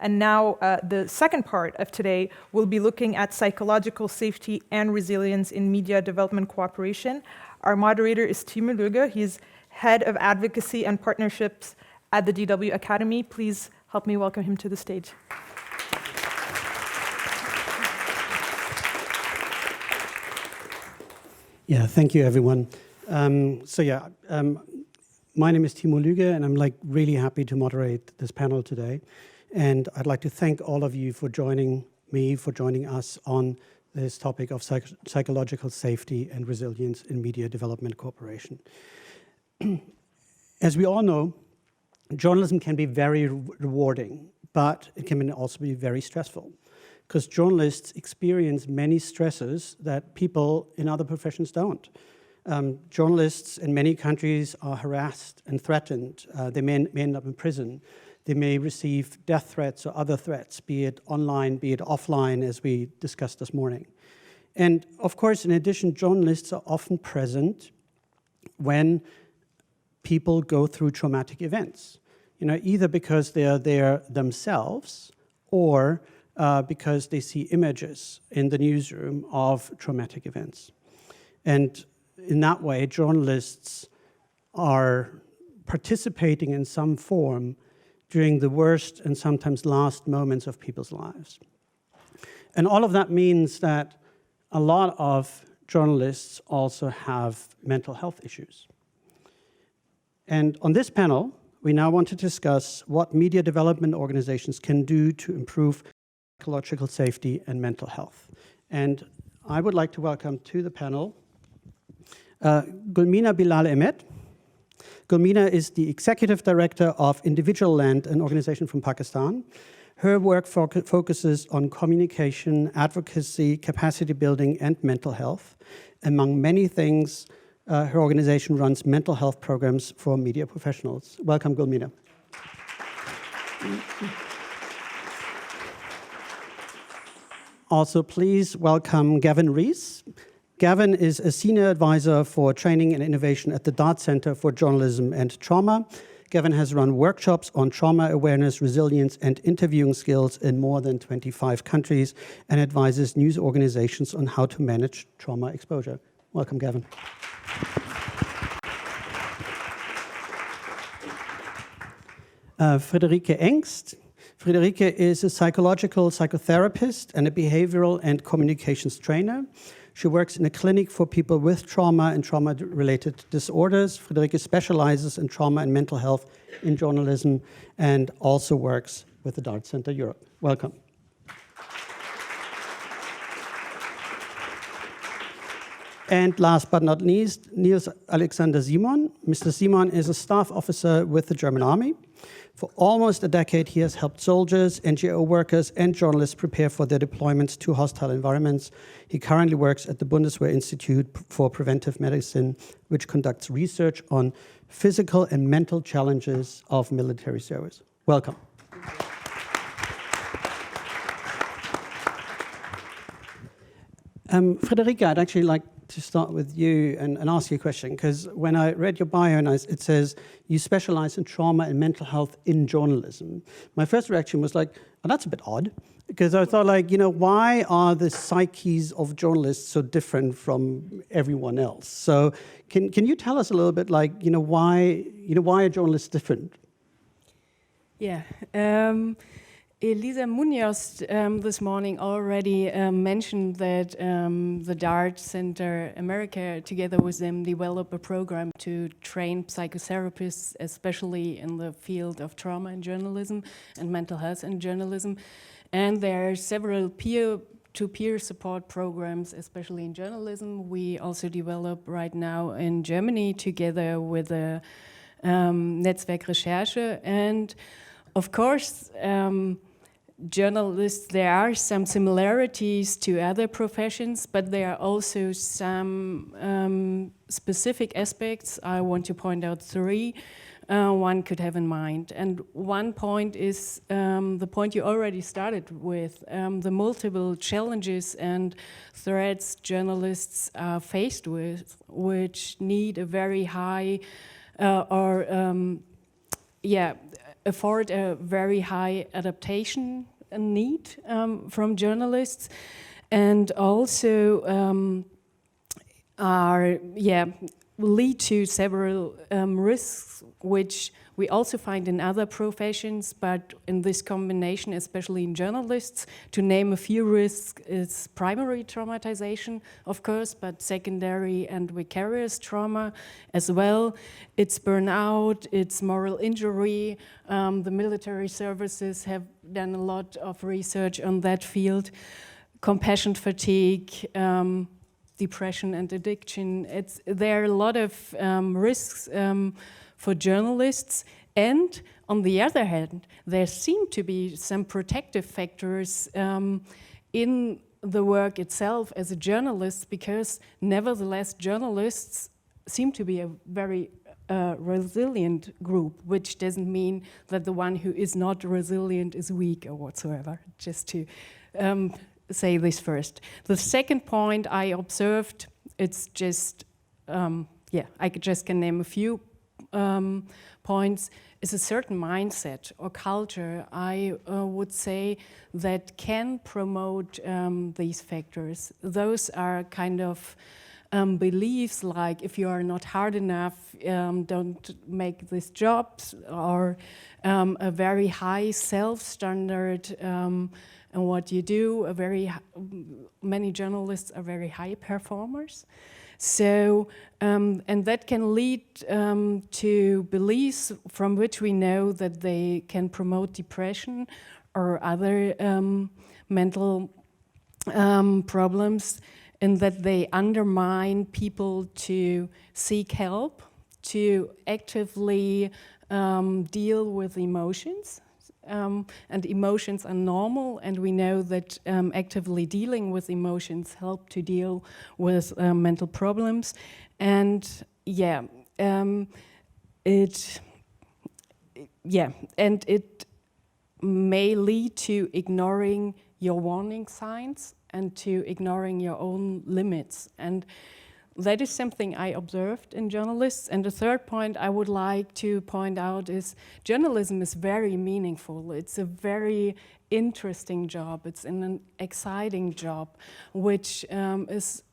And now the second part of today will be looking at psychological safety and resilience in media development cooperation. Our moderator is Timo Lüge. He's head of advocacy and partnerships at the DW Akademie. Please help me welcome him to the stage. Yeah, thank you, everyone. My name is Timo Lüge, and I'm really happy to moderate this panel today. And I'd like to thank all of you for joining us on this topic of psychological safety and resilience in media development cooperation. As we all know, journalism can be very rewarding, but it can also be very stressful, because journalists experience many stresses that people in other professions don't. Journalists in many countries are harassed and threatened. They may end up in prison. They may receive death threats or other threats, be it online, be it offline, as we discussed this morning. And of course, in addition, journalists are often present when people go through traumatic events, either because they are there themselves or because they see images in the newsroom of traumatic events. And in that way, journalists are participating in some form during the worst and sometimes last moments of people's lives. And all of that means that a lot of journalists also have mental health issues. And on this panel, we now want to discuss what media development organizations can do to improve psychological safety and mental health. And I would like to welcome to the panel Gulmina Bilal Ahmed. Gulmina is the executive director of Individualland, an organization from Pakistan. Her work focuses on communication, advocacy, capacity building, and mental health. Among many things, her organization runs mental health programs for media professionals. Welcome, Gulmina. Also, please welcome Gavin Rees. Gavin is a senior advisor for training and innovation at the Dart Center for Journalism and Trauma. Gavin has run workshops on trauma awareness, resilience, and interviewing skills in more than 25 countries and advises news organizations on how to manage trauma exposure. Welcome, Gavin. Friederike Engst. Friederike is a psychological psychotherapist and a behavioral and communications trainer. She works in a clinic for people with trauma and trauma-related disorders. Friederike specializes in trauma and mental health in journalism and also works with the Dart Center Europe. Welcome. And last but not least, Nils-Alexander Simon. Mr. Simon is a staff officer with the German Army. For almost a decade, he has helped soldiers, NGO workers, and journalists prepare for their deployments to hostile environments. He currently works at the Bundeswehr Institute for Preventive Medicine, which conducts research on physical and mental challenges of military service. Welcome. Friederike, I'd actually like to start with you and ask you a question, because when I read your bio, it says you specialize in trauma and mental health in journalism. My first reaction was like, oh, that's a bit odd, because I thought why are the psyches of journalists so different from everyone else? So can you tell us a little bit why are journalists different? Yeah. Elisa Munoz this morning already mentioned that the Dart Center America, together with them, developed a program to train psychotherapists, especially in the field of trauma in journalism and mental health in journalism. And there are several peer-to-peer support programs, especially in journalism. We also develop right now in Germany together with the Netzwerk Recherche. And of course, journalists, there are some similarities to other professions, but there are also some specific aspects. I want to point out three one could have in mind. And one point is the point you already started with, the multiple challenges and threats journalists are faced with, which need a very high afford a very high adaptation need from journalists, and also lead to several risks, which we also find in other professions, but in this combination, especially in journalists. To name a few risks is primary traumatization, of course, but secondary and vicarious trauma as well. It's burnout, it's moral injury. The military services have done a lot of research on that field. Compassion fatigue, depression and addiction. There are a lot of risks for journalists, and on the other hand, there seem to be some protective factors in the work itself as a journalist, because nevertheless journalists seem to be a very resilient group, which doesn't mean that the one who is not resilient is weak or whatsoever, just to say this first. The second point I observed, it's just, I just can name a few points, is a certain mindset or culture, I would say, that can promote these factors. Those are kind of beliefs like, if you are not hard enough, don't make this job, or a very high self-standard and what you do. Many journalists are very high performers. So, and that can lead to beliefs from which we know that they can promote depression or other mental problems, and that they undermine people to seek help, to actively deal with emotions. And emotions are normal, and we know that actively dealing with emotions help to deal with mental problems. And it may lead to ignoring your warning signs and to ignoring your own limits. And that is something I observed in journalists. And the third point I would like to point out is journalism is very meaningful. It's a very interesting job. It's an exciting job, which is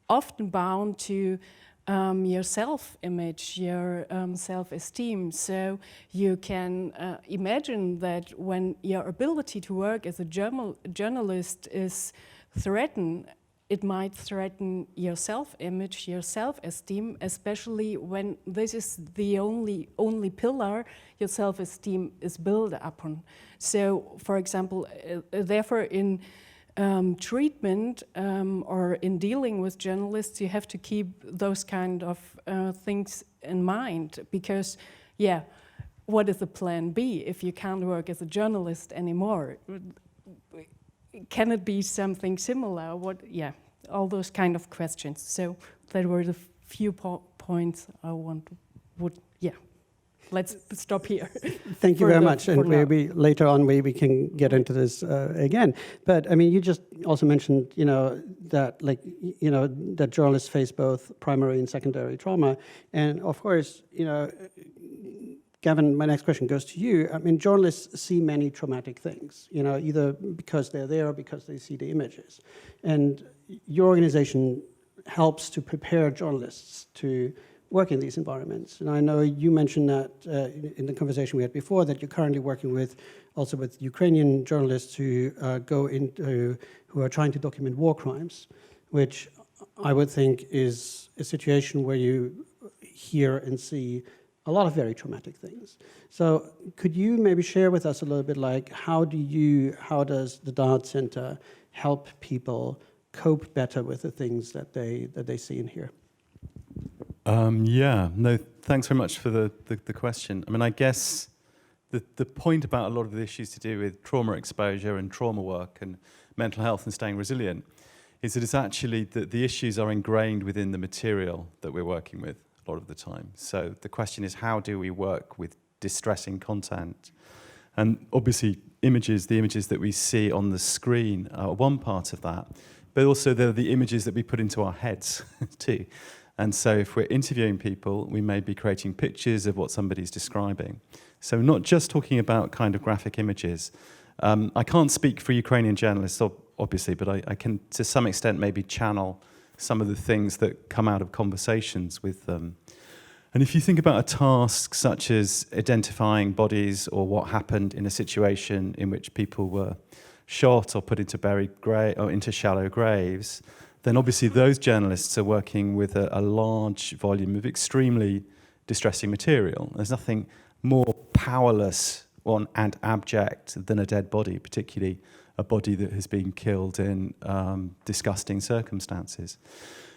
often bound to your self-image, your self-esteem. So you can imagine that when your ability to work as a journalist is threatened, it might threaten your self-image, your self-esteem, especially when this is the only pillar your self-esteem is built upon. So, for example, therefore in treatment or in dealing with journalists, you have to keep those kind of things in mind, because, what is the plan B if you can't work as a journalist anymore? Can it be something similar? All those kind of questions. So that were the few points I let's stop here. Thank you very much, and maybe later on we can get into this again. But I mean, you just also mentioned, that journalists face both primary and secondary trauma, and of course, Gavin, my next question goes to you. I mean, journalists see many traumatic things, either because they're there or because they see the images. And your organization helps to prepare journalists to work in these environments. And I know you mentioned that in the conversation we had before, that you're currently working with Ukrainian journalists who who are trying to document war crimes, which I would think is a situation where you hear and see a lot of very traumatic things. So could you maybe share with us a little bit, like, how does the Dart Center help people cope better with the things that they see and hear? Thanks very much for the question. I mean, I guess the point about a lot of the issues to do with trauma exposure and trauma work and mental health and staying resilient is that it's actually that the issues are ingrained within the material that we're working with a lot of the time. So the question is, how do we work with distressing content? And obviously the images that we see on the screen are one part of that, but also they're the images that we put into our heads too. And so if we're interviewing people, we may be creating pictures of what somebody's describing. So not just talking about kind of graphic images. I can't speak for Ukrainian journalists, obviously, but I can, to some extent, maybe channel some of the things that come out of conversations with them. And if you think about a task such as identifying bodies or what happened in a situation in which people were shot or put into shallow graves, then obviously those journalists are working with a large volume of extremely distressing material. There's nothing more powerless and abject than a dead body, particularly a body that has been killed in disgusting circumstances.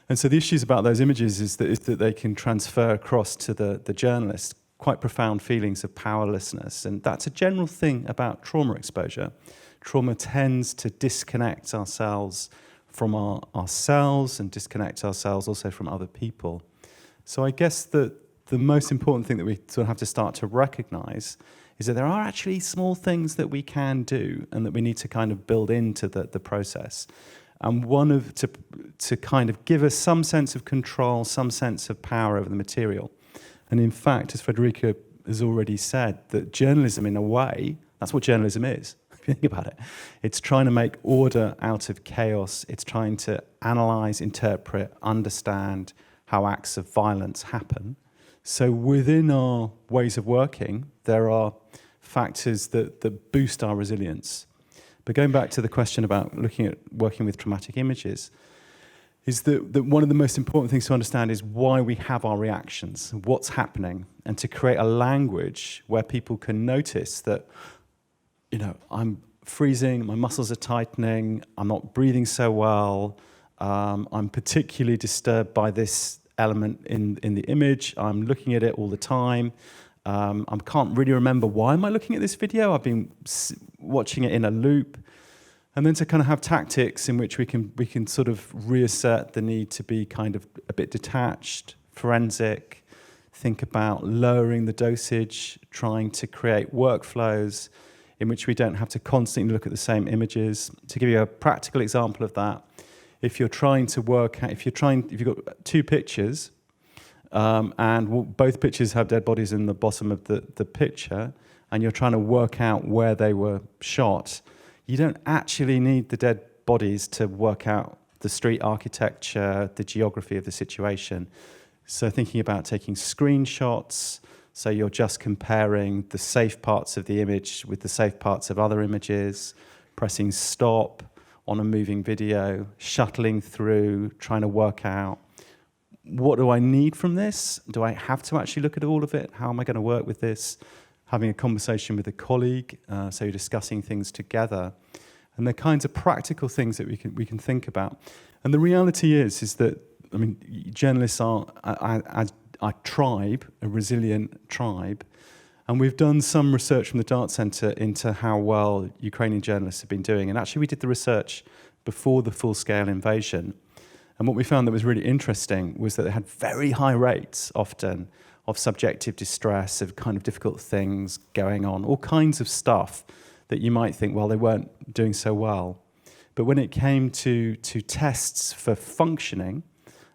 And so the issues about those images is that they can transfer across to the journalist quite profound feelings of powerlessness. And that's a general thing about trauma exposure. Trauma tends to disconnect ourselves from ourselves and disconnect ourselves also from other people. So I guess that the most important thing that we sort of have to start to recognize is that there are actually small things that we can do and that we need to kind of build into the process. And to kind of give us some sense of control, some sense of power over the material. And in fact, as Friederike has already said, that journalism in a way, that's what journalism is. If you think about it, it's trying to make order out of chaos. It's trying to analyze, interpret, understand how acts of violence happen. So within our ways of working, there are factors that boost our resilience. But going back to the question about looking at working with traumatic images, is that one of the most important things to understand is why we have our reactions, what's happening, and to create a language where people can notice that, you know, I'm freezing, my muscles are tightening, I'm not breathing so well, I'm particularly disturbed by this element in the image, I'm looking at it all the time, I can't really remember why am I looking at this video, I've been watching it in a loop. And then to kind of have tactics in which we can sort of reassert the need to be kind of a bit detached, forensic, think about lowering the dosage, trying to create workflows in which we don't have to constantly look at the same images. To give you a practical example of that, if you're trying to work out, if you've got two pictures, and both pictures have dead bodies in the bottom of the picture, and you're trying to work out where they were shot, you don't actually need the dead bodies to work out the street architecture, the geography of the situation. So thinking about taking screenshots, so you're just comparing the safe parts of the image with the safe parts of other images, pressing stop on a moving video, shuttling through, trying to work out, what do I need from this? Do I have to actually look at all of it? How am I going to work with this? Having a conversation with a colleague, so you're discussing things together. And the kinds of practical things that we can think about. And the reality is that, I mean, journalists are a tribe, a resilient tribe. And we've done some research from the Dart Centre into how well Ukrainian journalists have been doing. And actually we did the research before the full-scale invasion. And what we found that was really interesting was that they had very high rates often of subjective distress, of kind of difficult things going on, all kinds of stuff that you might think, well, they weren't doing so well. But when it came to tests for functioning,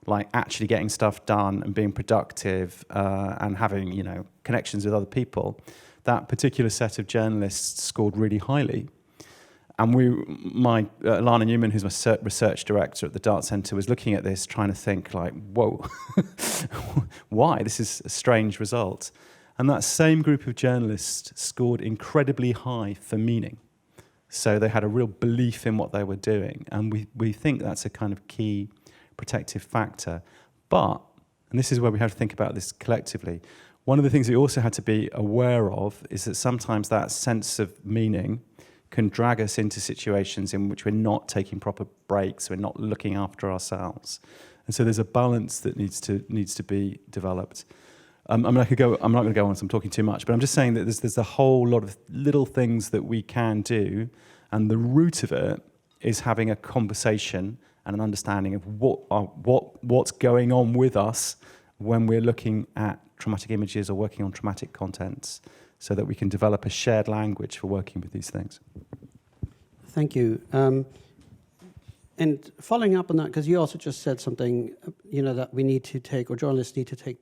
like actually getting stuff done and being productive and having, you know, connections with other people, that particular set of journalists scored really highly. And Lana Newman, who's my research director at the Dart Centre, was looking at this, trying to think like, whoa, why? This is a strange result. And that same group of journalists scored incredibly high for meaning. So they had a real belief in what they were doing. And we think that's a kind of key protective factor. But, and this is where we have to think about this collectively, one of the things we also had to be aware of is that sometimes that sense of meaning can drag us into situations in which we're not taking proper breaks, we're not looking after ourselves. And so there's a balance that needs to be developed. I'm not going to go on, so I'm talking too much, but I'm just saying that there's a whole lot of little things that we can do, and the root of it is having a conversation and an understanding of what's going on with us when we're looking at traumatic images or working on traumatic contents, so that we can develop a shared language for working with these things. Thank you. And following up on that, because you also just said something, that we need to take, or journalists need to take,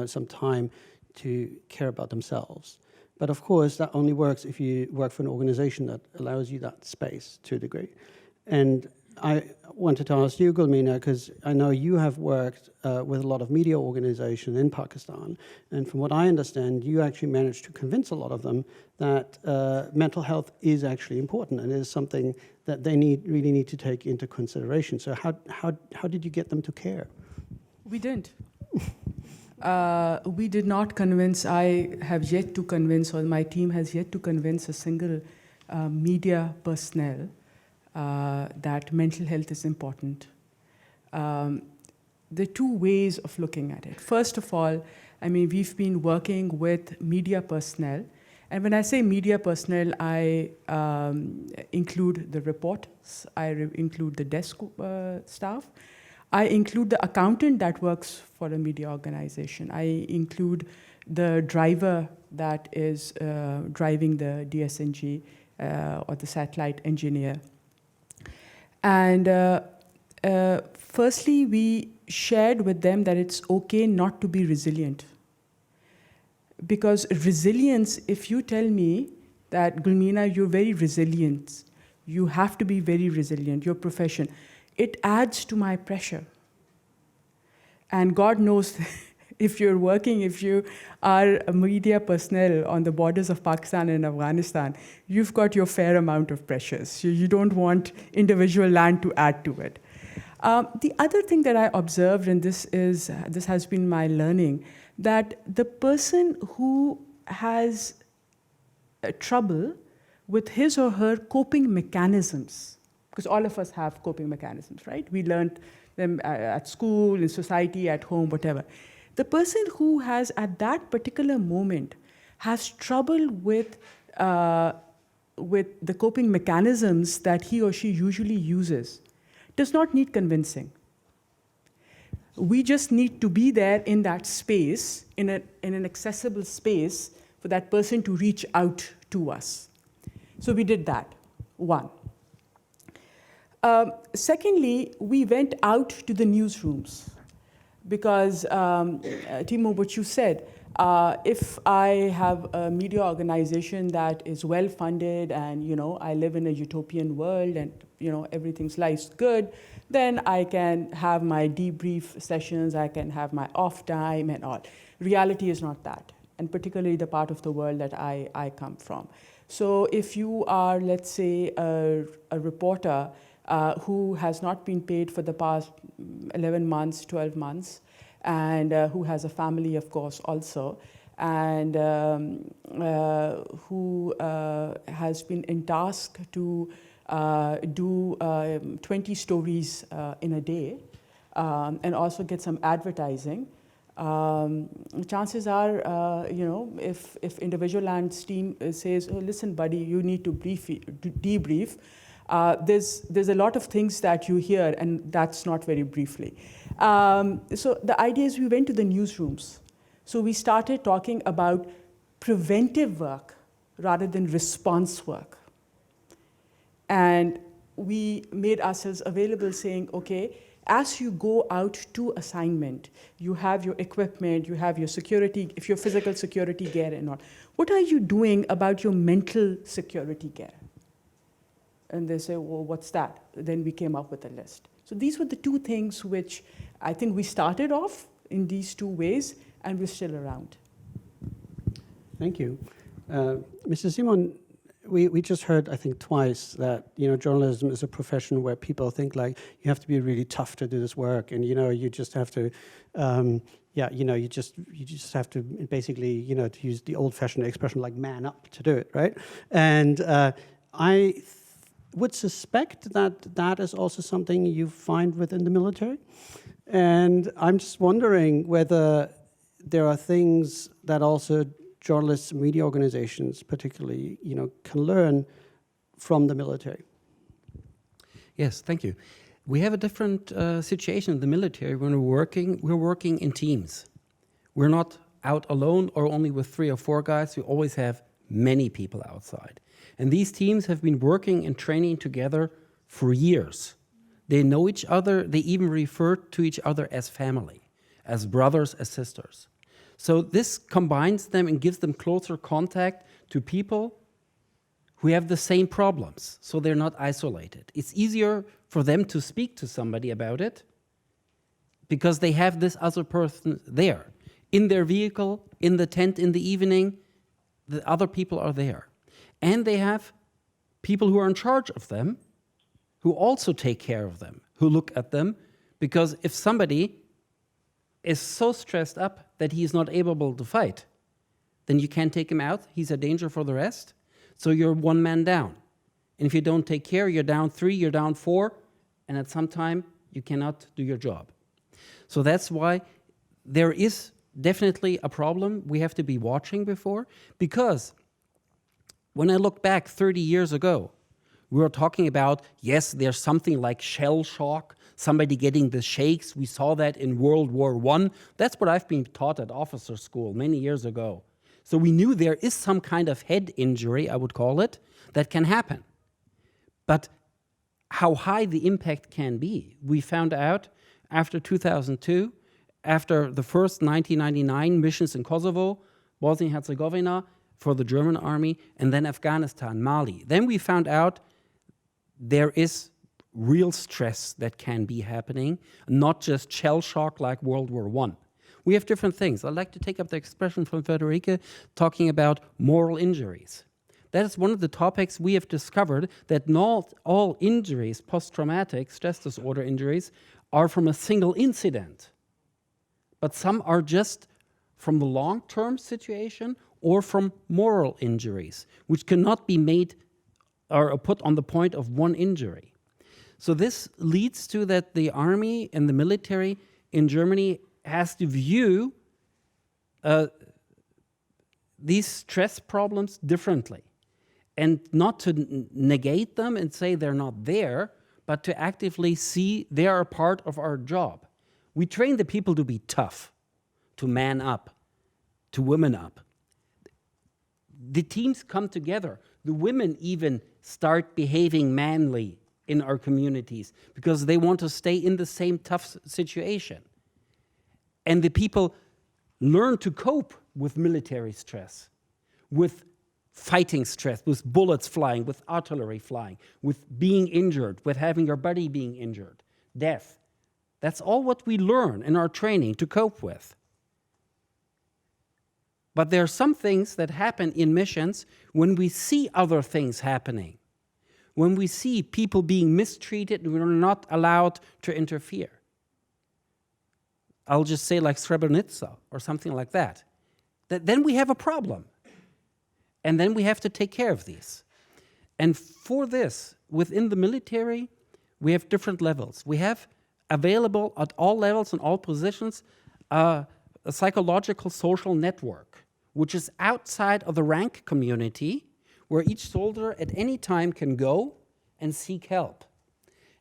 some time to care about themselves. But of course, that only works if you work for an organization that allows you that space to a degree. And I wanted to ask you, Gulmina, because I know you have worked with a lot of media organizations in Pakistan, and from what I understand, you actually managed to convince a lot of them that mental health is actually important and is something that they really need to take into consideration. So how did you get them to care? We didn't. We did not convince. I have yet to convince, or my team has yet to convince a single media personnel that mental health is important. There are two ways of looking at it. First of all, we've been working with media personnel. And when I say media personnel, I include the reporters, I include the desk staff, I include the accountant that works for a media organization, I include the driver that is driving the DSNG or the satellite engineer. And firstly, we shared with them that it's okay not to be resilient. Because resilience, if you tell me that, Gulmina, you're very resilient, you have to be very resilient, your profession, it adds to my pressure. And God knows if you are a media personnel on the borders of Pakistan and Afghanistan, you've got your fair amount of pressures. You don't want Individualland to add to it. The other thing that I observed, and this has been my learning, that the person who has trouble with his or her coping mechanisms, because all of us have coping mechanisms, right? We learned them at school, in society, at home, whatever. The person who has, at that particular moment, has trouble with the coping mechanisms that he or she usually uses, does not need convincing. We just need to be there in that space, in an accessible space, for that person to reach out to us. So we did that, one. Secondly, we went out to the newsrooms because, Timo, what you said, if I have a media organization that is well-funded and, I live in a utopian world and, everything's life's good, then I can have my debrief sessions, I can have my off time and all. Reality is not that, and particularly the part of the world that I come from. So if you are, let's say, a reporter who has not been paid for the past 11 months, 12 months, and who has a family, of course, also, and who has been tasked to do 20 stories in a day, and also get some advertising, chances are, if Individualland's team says, oh, listen, buddy, you need to debrief, there's a lot of things that you hear, and that's not very briefly. So the idea is we went to the newsrooms. So we started talking about preventive work rather than response work. And we made ourselves available saying, okay, as you go out to assignment, you have your equipment, you have your security, if your physical security gear and all. What are you doing about your mental security gear? And they say, well, what's that? Then we came up with a list. So these were the two things which I think we started off in these two ways, and we're still around. Thank you. Mr. Simon, we just heard, I think, twice that, journalism is a profession where people think like you have to be really tough to do this work, and, you just have to, you just have to basically, to use the old-fashioned expression, like man up to do it, right? And I would suspect that that is also something you find within the military. And I'm just wondering whether there are things that also journalists and media organizations particularly, can learn from the military. Yes, thank you. We have a different situation in the military when we're working in teams. We're not out alone or only with 3 or 4 guys. We always have many people outside. And these teams have been working and training together for years. They know each other. They even refer to each other as family, as brothers, as sisters. So this combines them and gives them closer contact to people who have the same problems, so they're not isolated. It's easier for them to speak to somebody about it because they have this other person there. In their vehicle, in the tent in the evening, the other people are there. And they have people who are in charge of them, who also take care of them, who look at them, because if somebody is so stressed up that he is not able to fight, then you can't take him out. He's a danger for the rest. So you're one man down. And if you don't take care, you're down 3, you're down 4, and at some time, you cannot do your job. So that's why there is definitely a problem we have to be watching before, because when I look back 30 years ago, we were talking about, yes, there's something like shell shock, somebody getting the shakes. We saw that in World War I. That's what I've been taught at officer school many years ago. So we knew there is some kind of head injury, I would call it, that can happen. But how high the impact can be, we found out after 2002, after the first 1999 missions in Kosovo, Bosnia and Herzegovina for the German army, and then Afghanistan, Mali. Then we found out there is real stress that can be happening, not just shell shock like World War I. We have different things. I'd like to take up the expression from Friederike talking about moral injuries. That is one of the topics we have discovered, that not all injuries, post-traumatic stress disorder injuries, are from a single incident. But some are just from the long-term situation or from moral injuries, which cannot be made or put on the point of one injury. So this leads to that the army and the military in Germany has to view these stress problems differently, and not to negate them and say they're not there, but to actively see they are a part of our job. We train the people to be tough, to man up, to women up. The teams come together. The women even start behaving manly in our communities because they want to stay in the same tough situation. And the people learn to cope with military stress, with fighting stress, with bullets flying, with artillery flying, with being injured, with having your body being injured, death. That's all what we learn in our training to cope with. But there are some things that happen in missions when we see other things happening, when we see people being mistreated and we're not allowed to interfere. I'll just say like Srebrenica or something like that. Then we have a problem. And then we have to take care of these. And for this, within the military, we have different levels. We have available at all levels and all positions a psychological social network, which is outside of the rank community, where each soldier at any time can go and seek help.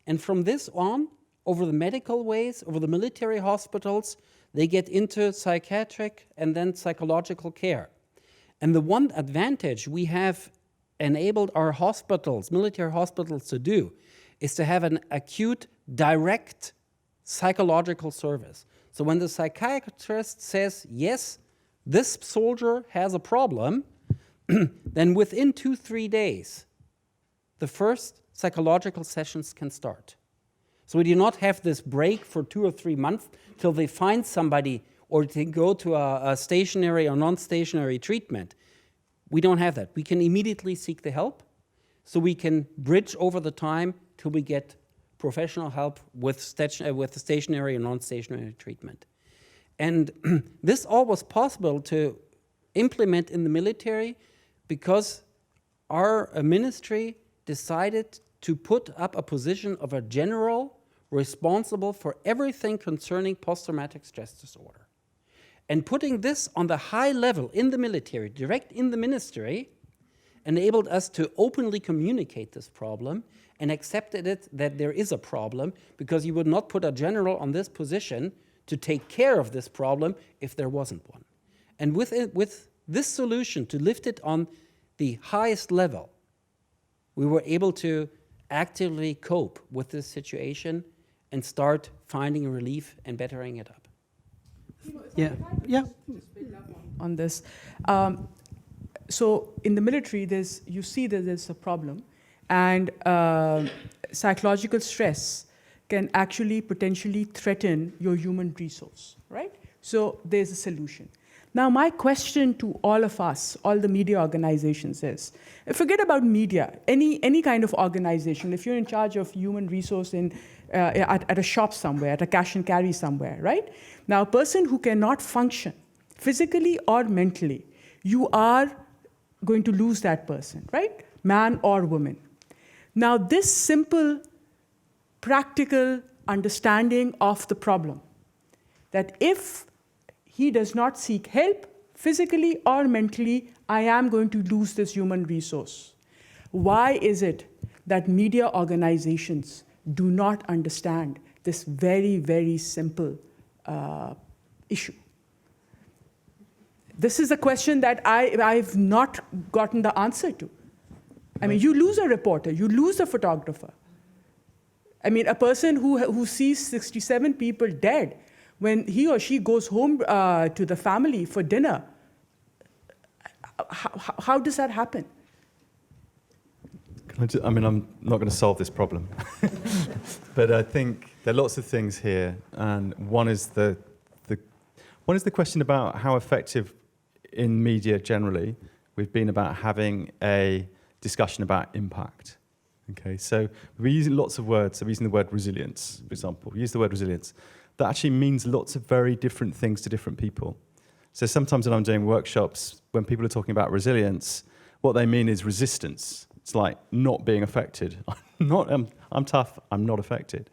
And from this on, over the medical ways, over the military hospitals, they get into psychiatric and then psychological care. And the one advantage we have enabled our hospitals, military hospitals, to do is to have an acute, direct psychological service. So when the psychiatrist says, yes, this soldier has a problem, then within 2-3 days, the first psychological sessions can start. So we do not have this break for 2 or 3 months till they find somebody or they go to a stationary or non-stationary treatment. We don't have that. We can immediately seek the help, so we can bridge over the time till we get professional help with stationary and non-stationary treatment. And this all was possible to implement in the military because our ministry decided to put up a position of a general responsible for everything concerning post-traumatic stress disorder. And putting this on the high level in the military, direct in the ministry, enabled us to openly communicate this problem and accepted it that there is a problem, because you would not put a general on this position to take care of this problem if there wasn't one. And with this solution, to lift it on the highest level, we were able to actively cope with this situation and start finding relief and bettering it up. Yeah, yeah. On this. So in the military, you see that there's a problem, and psychological stress can actually potentially threaten your human resource, right? So there's a solution. Now, my question to all of us, all the media organizations is, forget about media, any kind of organization, if you're in charge of human resource at a shop somewhere, at a cash and carry somewhere, right? Now, a person who cannot function physically or mentally, you are going to lose that person, right? Man or woman. Now, this simple, practical understanding of the problem, that if he does not seek help physically or mentally, I am going to lose this human resource. Why is it that media organizations do not understand this very, very simple issue? This is a question that I've not gotten the answer to. I mean, you lose a reporter, you lose a photographer. I mean, a person who sees 67 people dead, when he or she goes home to the family for dinner, how does that happen? I mean, I'm not going to solve this problem, but I think there are lots of things here, and one is the question about how effective in media generally we've been about having a discussion about impact. Okay, so we're using lots of words. So we're using the word resilience, for example. We use the word resilience. That actually means lots of very different things to different people. So sometimes when I'm doing workshops, when people are talking about resilience, what they mean is resistance. It's like not being affected. I'm tough, I'm not affected.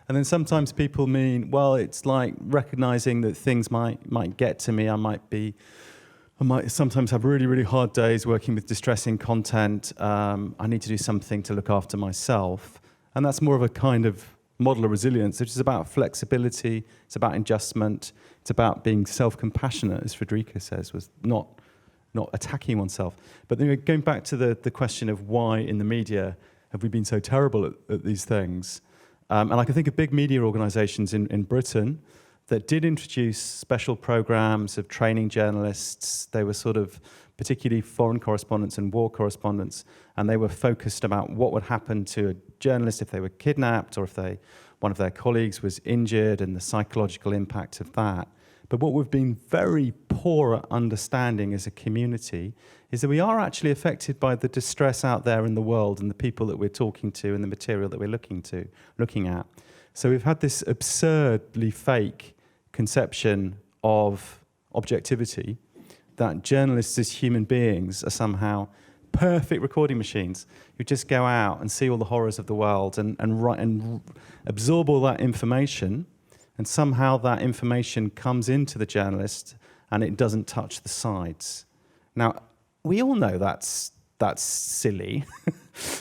And then sometimes people mean, well, it's like recognizing that things might get to me. I might sometimes have really, really hard days working with distressing content. I need to do something to look after myself. And that's more of a kind of model of resilience, which is about flexibility, it's about adjustment, it's about being self-compassionate, as Friederike says, was not attacking oneself. But then going back to the question of why in the media have we been so terrible at these things, and I can think of big media organisations in Britain that did introduce special programs of training journalists. They were sort of particularly foreign correspondents and war correspondents, and they were focused about what would happen to a journalist if they were kidnapped or if one of their colleagues was injured and the psychological impact of that. But what we've been very poor at understanding as a community is that we are actually affected by the distress out there in the world and the people that we're talking to and the material that we're looking at. So we've had this absurdly fake conception of objectivity that journalists as human beings are somehow perfect recording machines who just go out and see all the horrors of the world and absorb all that information, and somehow that information comes into the journalist and it doesn't touch the sides. Now, we all know that's silly.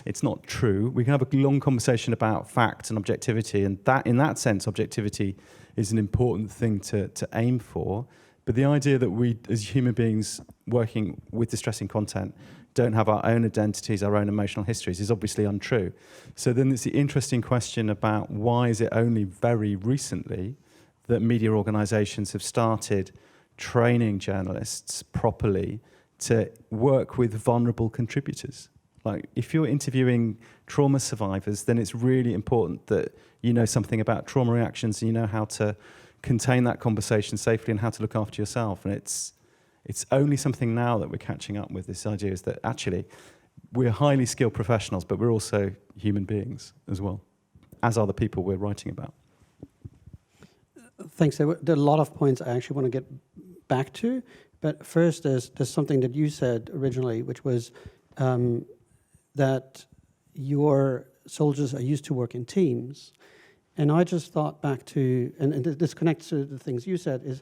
It's not true. We can have a long conversation about fact and objectivity, and that, in that sense, objectivity is an important thing to aim for. But the idea that we, as human beings working with distressing content, don't have our own identities, our own emotional histories, is obviously untrue. So then it's the interesting question about why is it only very recently that media organisations have started training journalists properly to work with vulnerable contributors. Like, if you're interviewing trauma survivors, then it's really important that you know something about trauma reactions and you know how to contain that conversation safely and how to look after yourself. And it's only something now that we're catching up with. This idea is that actually we're highly skilled professionals, but we're also human beings as well, as are the people we're writing about. Thanks. There are a lot of points I actually want to get back to. But first, there's something that you said originally, which was that your soldiers are used to work in teams. And I just thought back to, and this connects to the things you said, is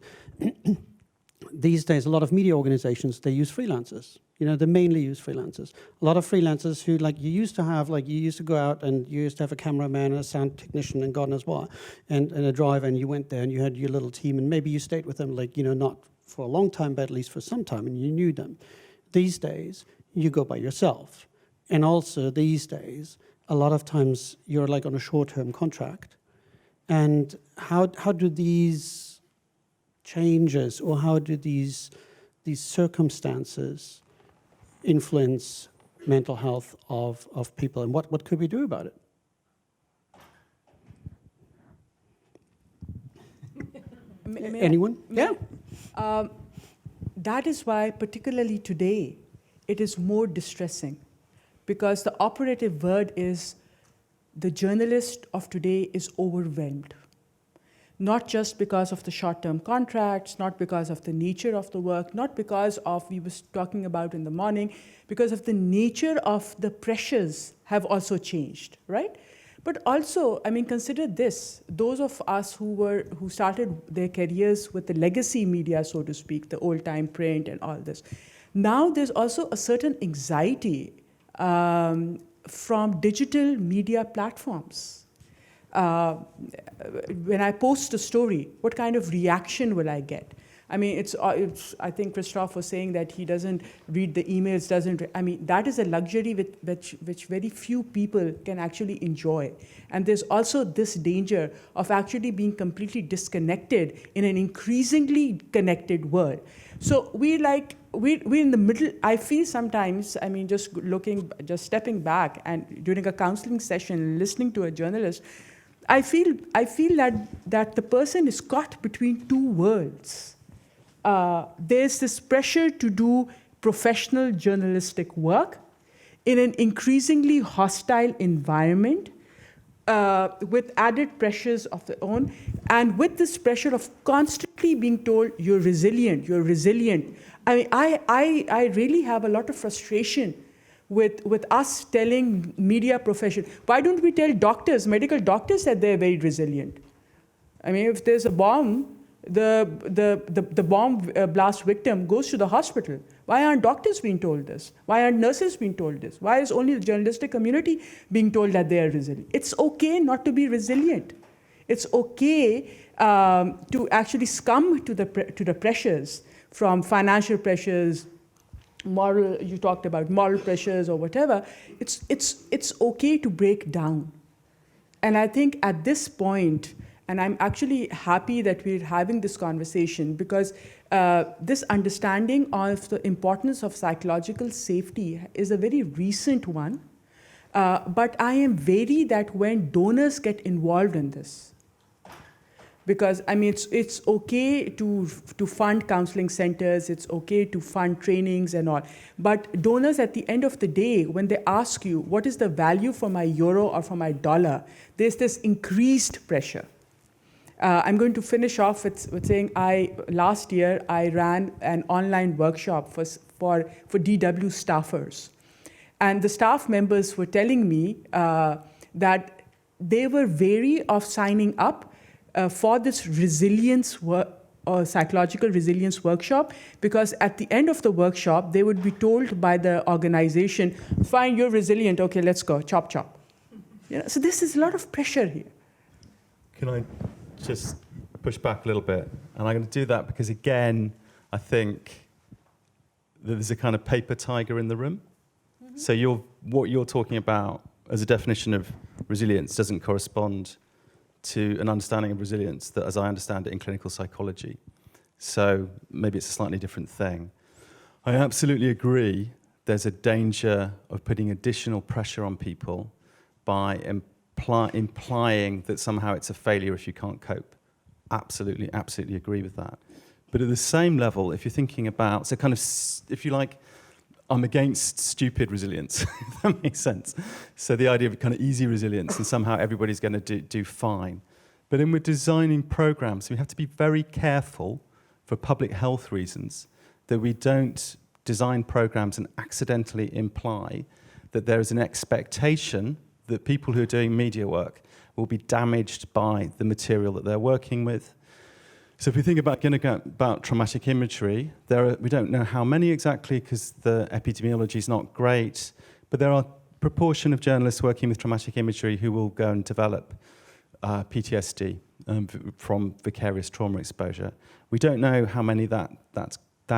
these days a lot of media organizations, they use freelancers. You know, they mainly use freelancers. A lot of freelancers who, like, you used to go out and you used to have a cameraman and a sound technician and God knows what, and a driver, and you went there and you had your little team, and maybe you stayed with them, like, you know, not for a long time, but at least for some time, and you knew them. These days, you go by yourself. And also these days, a lot of times you're like on a short-term contract. And how do these changes, or how do these circumstances influence mental health of people, and what could we do about it? Anyone? Yeah. That is why, particularly today, it is more distressing, because the operative word is the journalist of today is overwhelmed. Not just because of the short-term contracts, not because of the nature of the work, not because of, we were talking about in the morning, because of the nature of the pressures have also changed, right? But also, I mean, consider this, those of us who started their careers with the legacy media, so to speak, the old-time print and all this. Now there's also a certain anxiety from digital media platforms. When I post a story, what kind of reaction will I get? I mean, I think Christoph was saying that he doesn't read the emails, I mean, that is a luxury which very few people can actually enjoy. And there's also this danger of actually being completely disconnected in an increasingly connected world. So we're in the middle. I feel sometimes, I mean, just stepping back and during a counseling session, listening to a journalist, I feel that the person is caught between two worlds. There's this pressure to do professional journalistic work in an increasingly hostile environment with added pressures of their own, and with this pressure of constantly being told, you're resilient. I mean, I really have a lot of frustration with us telling media profession. Why don't we tell doctors, medical doctors, that they're very resilient? I mean, if there's a bomb, the bomb blast victim goes to the hospital. Why aren't doctors being told this? Why aren't nurses being told this? Why is only the journalistic community being told that they are resilient? It's okay not to be resilient. It's okay to actually succumb to the pressures, from financial pressures, moral, you talked about moral pressures or whatever. It's okay to break down. And I think at this point, and I'm actually happy that we're having this conversation, because this understanding of the importance of psychological safety is a very recent one. But I am wary that when donors get involved in this, because I mean, it's okay to fund counseling centers, it's okay to fund trainings and all, but donors at the end of the day, when they ask you, what is the value for my euro or for my dollar, there's this increased pressure. I'm going to finish off with saying last year I ran an online workshop for DW staffers. And the staff members were telling me that they were wary of signing up for this resilience or psychological resilience workshop, because at the end of the workshop, they would be told by the organization, fine, you're resilient, okay, let's go, chop, chop. You know, so this is a lot of pressure here. Can I just push back a little bit? And I'm going to do that because, again, I think that there's a kind of paper tiger in the room. Mm-hmm. So what you're talking about as a definition of resilience doesn't correspond to an understanding of resilience that, as I understand it, in clinical psychology. So maybe it's a slightly different thing. I absolutely agree there's a danger of putting additional pressure on people by implying that somehow it's a failure if you can't cope. Absolutely, absolutely agree with that. But at the same level, if you're thinking about, so kind of, if you like, I'm against stupid resilience, if that makes sense. So the idea of kind of easy resilience and somehow everybody's going to do fine. But when we're designing programs, we have to be very careful for public health reasons that we don't design programs and accidentally imply that there is an expectation that people who are doing media work will be damaged by the material that they're working with. So if we think about traumatic imagery, we don't know how many exactly because the epidemiology is not great, but there are a proportion of journalists working with traumatic imagery who will go and develop PTSD from vicarious trauma exposure. We don't know how many that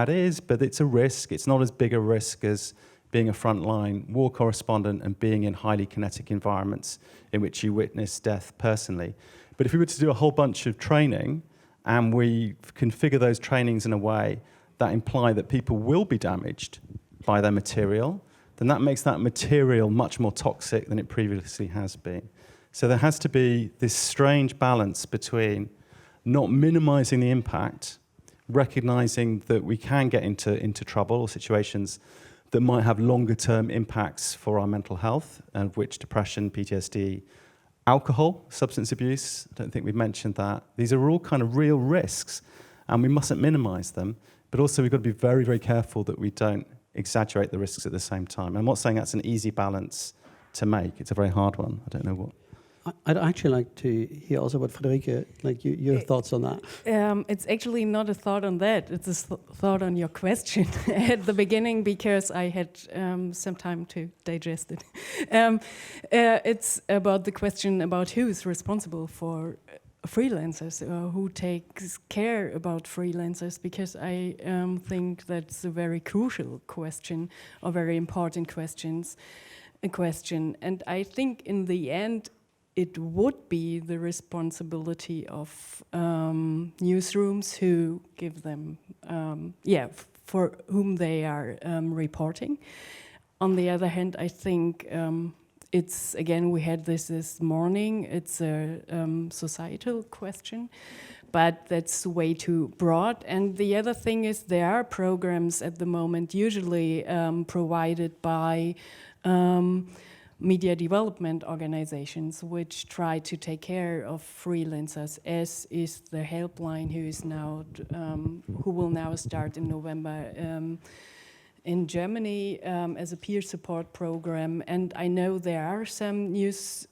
is, but it's a risk. It's not as big a risk as being a frontline war correspondent and being in highly kinetic environments in which you witness death personally. But if we were to do a whole bunch of training and we configure those trainings in a way that imply that people will be damaged by their material, then that makes that material much more toxic than it previously has been. So there has to be this strange balance between not minimizing the impact, recognizing that we can get into trouble or situations that might have longer term impacts for our mental health, of which depression, PTSD, alcohol, substance abuse, I don't think we've mentioned that. These are all kind of real risks, and we mustn't minimize them, but also we've got to be very, very careful that we don't exaggerate the risks at the same time. I'm not saying that's an easy balance to make. It's a very hard one. I don't know what. I'd actually like to hear also what Friederike, like your thoughts on that. It's actually not a thought on that. It's a thought on your question at the beginning, because I had some time to digest it. It's about the question about who's responsible for freelancers, or who takes care about freelancers, because I think that's a very crucial question, or very important question. And I think in the end, it would be the responsibility of newsrooms who give them, for whom they are reporting. On the other hand, I think it's, again, we had this morning, it's a societal question, but that's way too broad. And the other thing is, there are programs at the moment usually provided by media development organizations which try to take care of freelancers, as is the helpline, who is now who will now start in November in Germany as a peer support program. And I know there are some news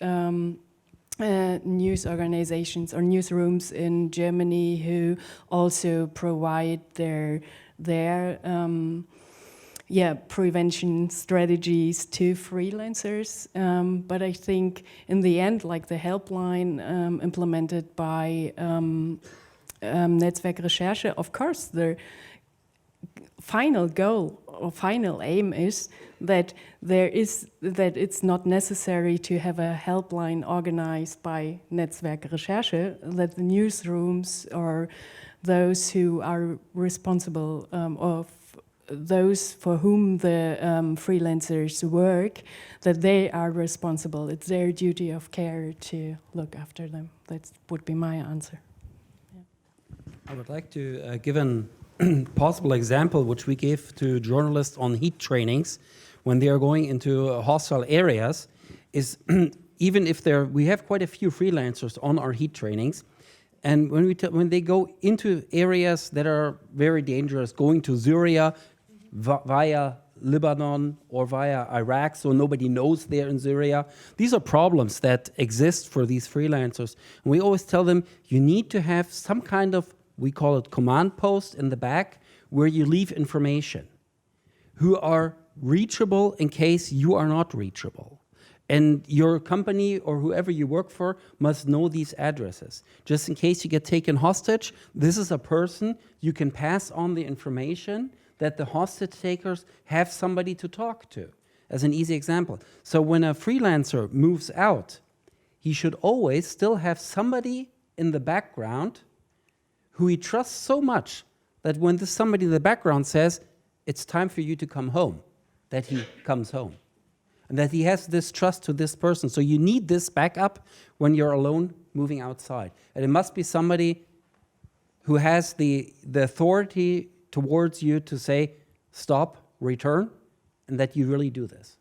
organizations or newsrooms in Germany who also provide their prevention strategies to freelancers. But I think in the end, like the helpline implemented by Netzwerk Recherche, of course, the final goal or final aim is that it's not necessary to have a helpline organized by Netzwerk Recherche, that the newsrooms or those who are responsible of those for whom the freelancers work, that they are responsible. It's their duty of care to look after them. That would be my answer. Yeah. I would like to give a possible example which we give to journalists on heat trainings when they are going into hostile areas, is even if we have quite a few freelancers on our heat trainings, and when they go into areas that are very dangerous, going to Syria, via Lebanon or via Iraq, so nobody knows they're in Syria. These are problems that exist for these freelancers. And we always tell them, you need to have some kind of, we call it command post in the back, where you leave information, who are reachable in case you are not reachable. And your company or whoever you work for must know these addresses. Just in case you get taken hostage, this is a person you can pass on the information that the hostage takers have somebody to talk to, as an easy example. So when a freelancer moves out, he should always still have somebody in the background who he trusts so much that when this somebody in the background says, it's time for you to come home, that he comes home. And that he has this trust to this person. So you need this backup when you're alone moving outside. And it must be somebody who has the authority towards you to say, stop, return, and that you really do this.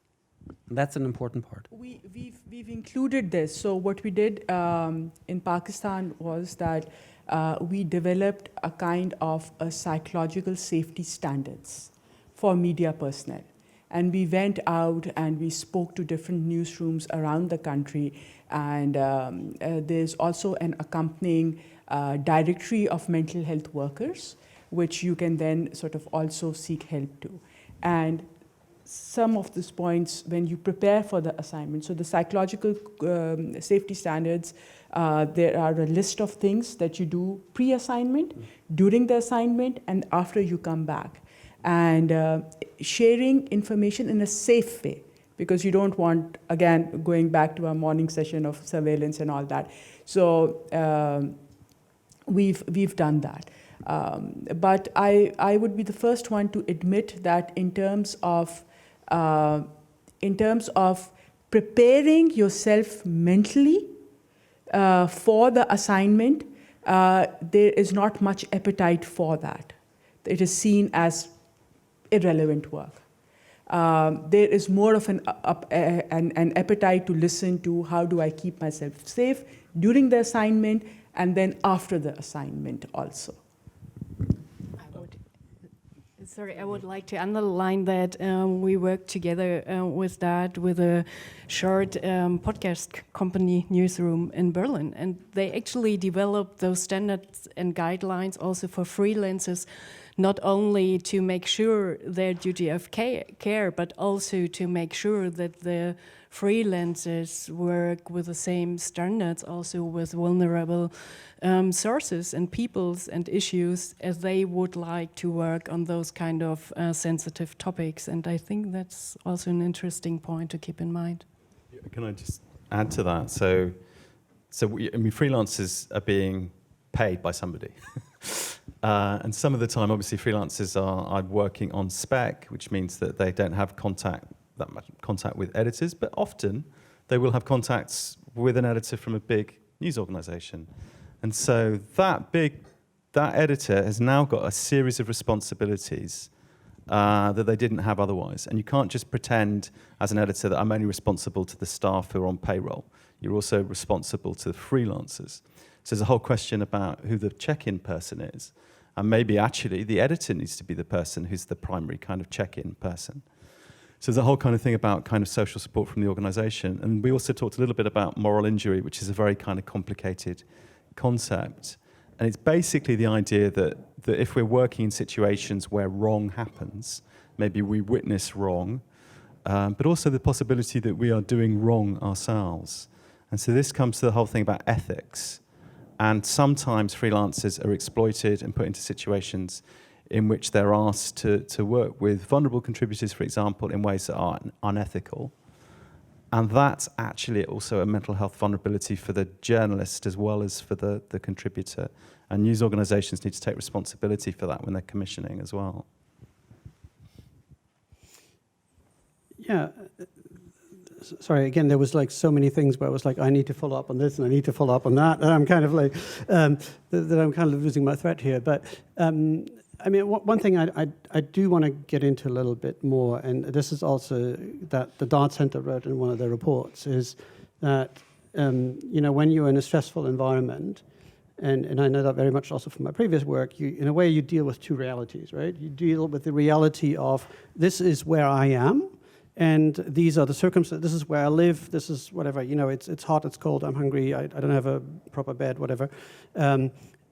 And that's an important part. We've included this. So what we did in Pakistan was that we developed a kind of a psychological safety standards for media personnel. And we went out and we spoke to different newsrooms around the country. And there's also an accompanying directory of mental health workers, which you can then sort of also seek help to. And some of these points when you prepare for the assignment, so the psychological safety standards, there are a list of things that you do pre-assignment, during the assignment, and after you come back. and sharing information in a safe way, because you don't want, again, going back to our morning session of surveillance and all that. So we've done that. But I would be the first one to admit that in terms of preparing yourself mentally for the assignment, there is not much appetite for that. It is seen as irrelevant work. There is more of an appetite to listen to how do I keep myself safe during the assignment and then after the assignment also. I would like to underline that we work together with a short podcast company, Newsroom, in Berlin. And they actually developed those standards and guidelines also for freelancers, not only to make sure their duty of care, but also to make sure that the freelancers work with the same standards, also with vulnerable sources and peoples and issues, as they would like to work on those kind of sensitive topics. And I think that's also an interesting point to keep in mind. Can I just add to that? So freelancers are being paid by somebody. And some of the time, obviously, freelancers are working on spec, which means that they don't have that much contact with editors, but often they will have contacts with an editor from a big news organization. And so that editor has now got a series of responsibilities that they didn't have otherwise. And you can't just pretend as an editor that I'm only responsible to the staff who are on payroll. You're also responsible to the freelancers. So there's a whole question about who the check-in person is. And maybe actually the editor needs to be the person who's the primary kind of check-in person. So there's a whole kind of thing about kind of social support from the organization. And we also talked a little bit about moral injury, which is a very kind of complicated concept. And it's basically the idea that if we're working in situations where wrong happens, maybe we witness wrong, but also the possibility that we are doing wrong ourselves. And so this comes to the whole thing about ethics. And sometimes freelancers are exploited and put into situations in which they're asked to work with vulnerable contributors, for example, in ways that are unethical. And that's actually also a mental health vulnerability for the journalist as well as for the contributor. And news organizations need to take responsibility for that when they're commissioning as well. Yeah. Sorry, again, there was like so many things where I was like, I need to follow up on this and I need to follow up on that. And I'm kind of like, that I'm kind of losing my thread here. But I mean, one thing I do want to get into a little bit more, and this is also that the Dart Center wrote in one of their reports, is that, when you're in a stressful environment, and I know that very much also from my previous work, in a way you deal with two realities, right? You deal with the reality of this is where I am, and these are the circumstances, this is where I live, this is whatever, it's hot, it's cold, I'm hungry, I don't have a proper bed, whatever.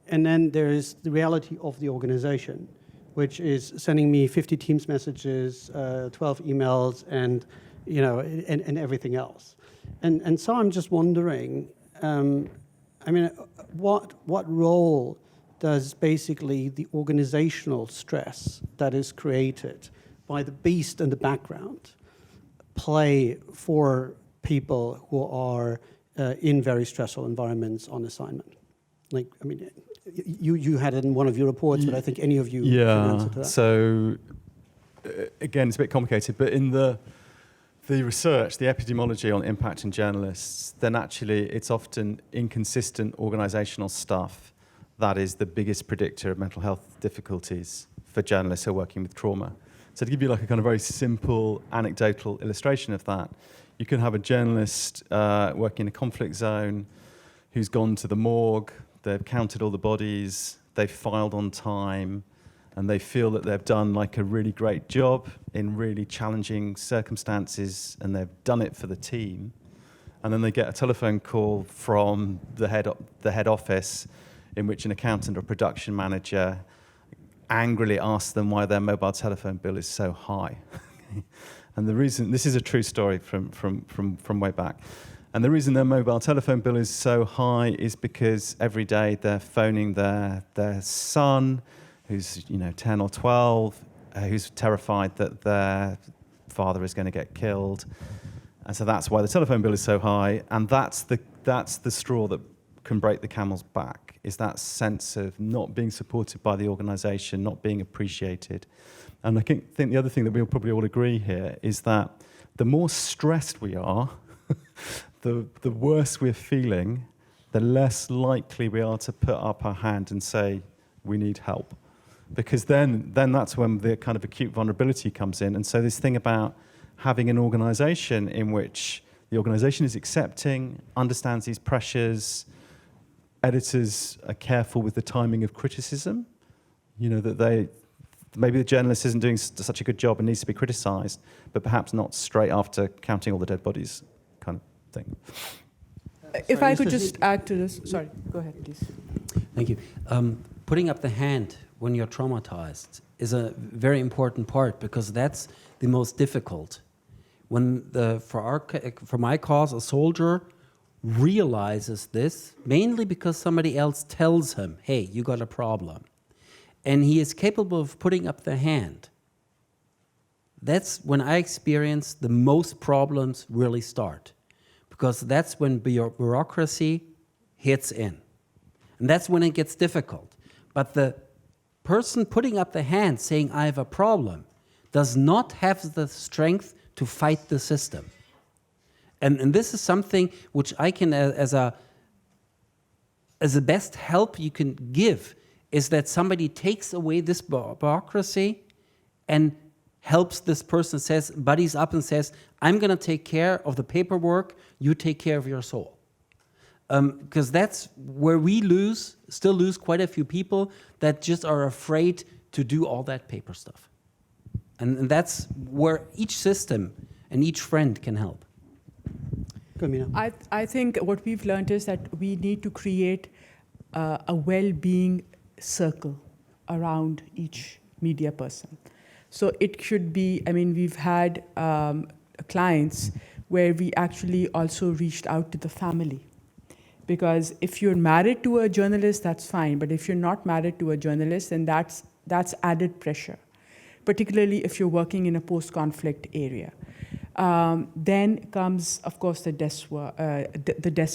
And then there is the reality of the organization, which is sending me 50 Teams messages, 12 emails, and everything else. And so I'm just wondering, what role does basically the organizational stress that is created by the beast in the background play for people who are in very stressful environments on assignment? You had it in one of your reports, but I think any of you can answer to that. So again, it's a bit complicated, but in the research, the epidemiology on impact in journalists, then actually it's often inconsistent organizational stuff that is the biggest predictor of mental health difficulties for journalists who are working with trauma. So to give you like a kind of very simple anecdotal illustration of that, you can have a journalist working in a conflict zone who's gone to the morgue, they've counted all the bodies, they've filed on time, and they feel that they've done like a really great job in really challenging circumstances, and they've done it for the team. And then they get a telephone call from the head office, in which an accountant or production manager angrily asks them why their mobile telephone bill is so high. And the reason, this is a true story from way back. And the reason their mobile telephone bill is so high is because every day they're phoning their son, who's 10 or 12, who's terrified that their father is going to get killed. And so that's why the telephone bill is so high. And that's the straw that can break the camel's back, is that sense of not being supported by the organisation, not being appreciated. And I think the other thing that we'll probably all agree here is that the more stressed we are, the worse we're feeling, the less likely we are to put up our hand and say, we need help. Because then that's when the kind of acute vulnerability comes in. And so this thing about having an organisation in which the organisation is accepting, understands these pressures, editors are careful with the timing of criticism, that maybe the journalist isn't doing such a good job and needs to be criticised, but perhaps not straight after counting all the dead bodies kind of thing. If I could just add to this, sorry, go ahead, please. Thank you. Putting up the hand when you're traumatized is a very important part, because that's the most difficult. When for my cause, a soldier realizes this, mainly because somebody else tells him, hey, you got a problem, and he is capable of putting up the hand, that's when I experience the most problems really start, because that's when bureaucracy hits in. And that's when it gets difficult. But the person putting up the hand saying, I have a problem, does not have the strength to fight the system. And this is something which I can, as the best help you can give, is that somebody takes away this bureaucracy and helps this person, buddies up and says, I'm going to take care of the paperwork, you take care of your soul. Because that's where we still lose quite a few people that just are afraid to do all that paper stuff. And that's where each system and each friend can help. Gulmina. I think what we've learned is that we need to create a well-being circle around each media person. So it should be, we've had clients where we actually also reached out to the family. Because if you're married to a journalist, that's fine. But if you're not married to a journalist, then that's added pressure, particularly if you're working in a post-conflict area. Then comes, of course, the desk